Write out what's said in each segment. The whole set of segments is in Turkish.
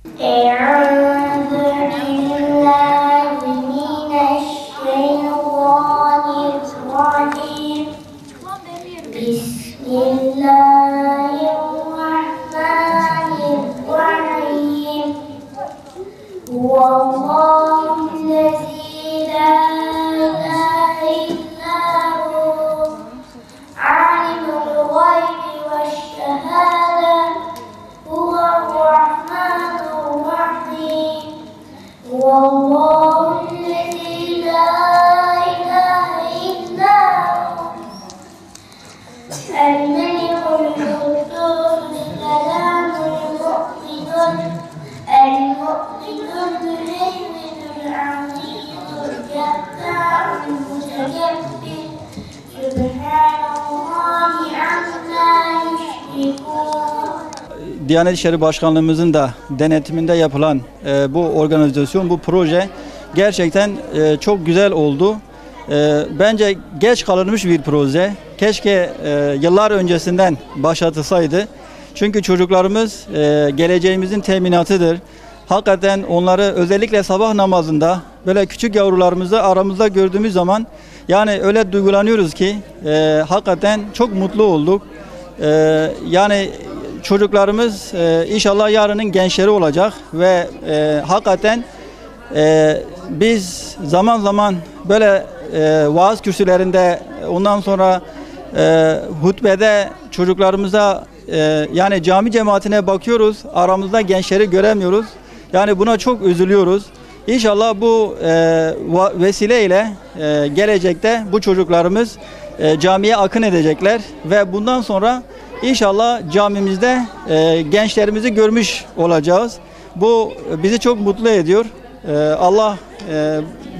أعوذ بالله من الشيطان الرجيم بسم الله الرحمن الرحيم هو الله الذي لا إله إلا هو عالم الغيب والشهادة هو الرحمن الرحيم هو الله الذي لا إله إلا هو الملك القدوس السلام المؤمن المهيمن العزيز الجبار المتكبر سبحان الله عما يشركون. Diyanet İşleri Başkanlığımızın da denetiminde yapılan bu organizasyon, bu proje gerçekten çok güzel oldu. Bence geç kalınmış bir proje. Keşke yıllar öncesinden başlatılsaydı. Çünkü çocuklarımız geleceğimizin teminatıdır. Hakikaten onları özellikle sabah namazında böyle küçük yavrularımızı aramızda gördüğümüz zaman yani öyle duygulanıyoruz ki hakikaten çok mutlu olduk. Yani çocuklarımız inşallah yarının gençleri olacak ve hakikaten biz zaman zaman böyle vaaz kürsülerinde ondan sonra hutbede çocuklarımıza yani cami cemaatine bakıyoruz, aramızda gençleri göremiyoruz. Yani buna çok üzülüyoruz. İnşallah bu vesileyle gelecekte bu çocuklarımız camiye akın edecekler ve bundan sonra İnşallah camimizde gençlerimizi görmüş olacağız. Bu bizi çok mutlu ediyor. Allah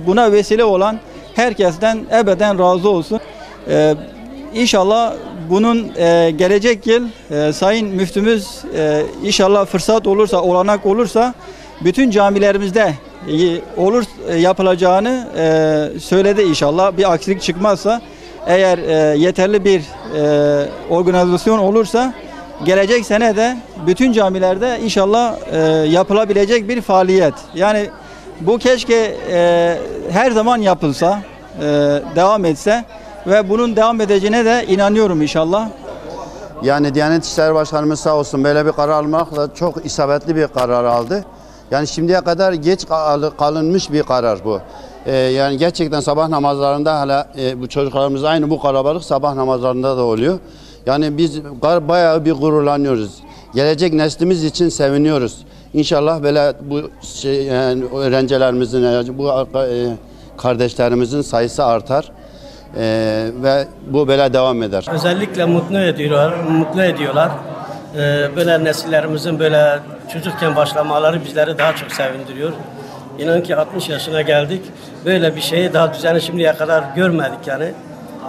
buna vesile olan herkesten ebeden razı olsun. İnşallah bunun gelecek yıl Sayın Müftümüz inşallah fırsat olursa, olanak olursa bütün camilerimizde yapılacağını söyledi inşallah. Bir aksilik çıkmazsa. Eğer yeterli bir organizasyon olursa gelecek sene de bütün camilerde inşallah yapılabilecek bir faaliyet. Yani bu keşke her zaman yapılsa, devam etse ve bunun devam edeceğine de inanıyorum inşallah. Yani Diyanet İşleri Başkanımız sağ olsun böyle bir karar almakla çok isabetli bir karar aldı. Yani şimdiye kadar geç kalınmış bir karar bu. Yani gerçekten sabah namazlarında hala bu çocuklarımız aynı bu kalabalık sabah namazlarında da oluyor. Yani biz bayağı bir gururlanıyoruz. Gelecek neslimiz için seviniyoruz. İnşallah böyle bu yani öğrencilerimizin, bu kardeşlerimizin sayısı artar ve bu böyle devam eder. Özellikle mutlu ediyorlar. Böyle nesillerimizin böyle çocukken başlamaları bizleri daha çok sevindiriyor. İnan ki 60 yaşına geldik. Böyle bir şeyi daha düzenli şimdiye kadar görmedik yani.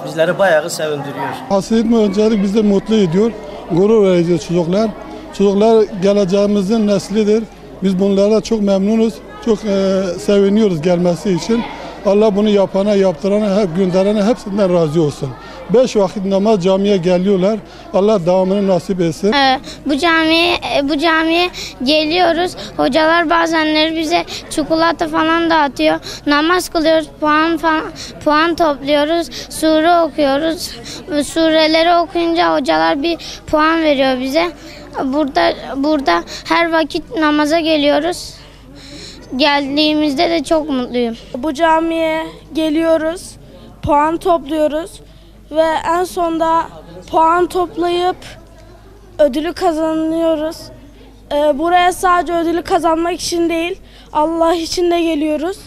Bizleri bayağı sevindiriyor. Hasret öncelik bizi mutlu ediyor. Gurur verici çocuklar. Çocuklar geleceğimizin neslidir. Biz bunlara çok memnunuz. Çok seviniyoruz gelmesi için. Allah bunu yapana, yaptırana, hep gönderene hepsinden razı olsun. 5 vakit namaz camiye geliyorlar. Allah devamını nasip etsin. Bu camiye geliyoruz. Hocalar bazenleri bize çikolata falan dağıtıyor. Namaz kılıyoruz, puan topluyoruz, sure okuyoruz. Sureleri okuyunca hocalar bir puan veriyor bize. Burada her vakit namaza geliyoruz. Geldiğimizde de çok mutluyum. Bu camiye geliyoruz, puan topluyoruz ve en sonda puan toplayıp ödülü kazanıyoruz. Buraya sadece ödülü kazanmak için değil, Allah için de geliyoruz.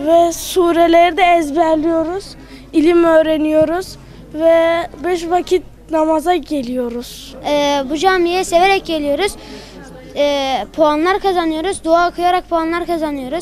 Ve sureleri de ezberliyoruz, ilim öğreniyoruz ve 5 vakit namaza geliyoruz. Bu camiye severek geliyoruz. Puanlar kazanıyoruz. Dua okuyarak puanlar kazanıyoruz.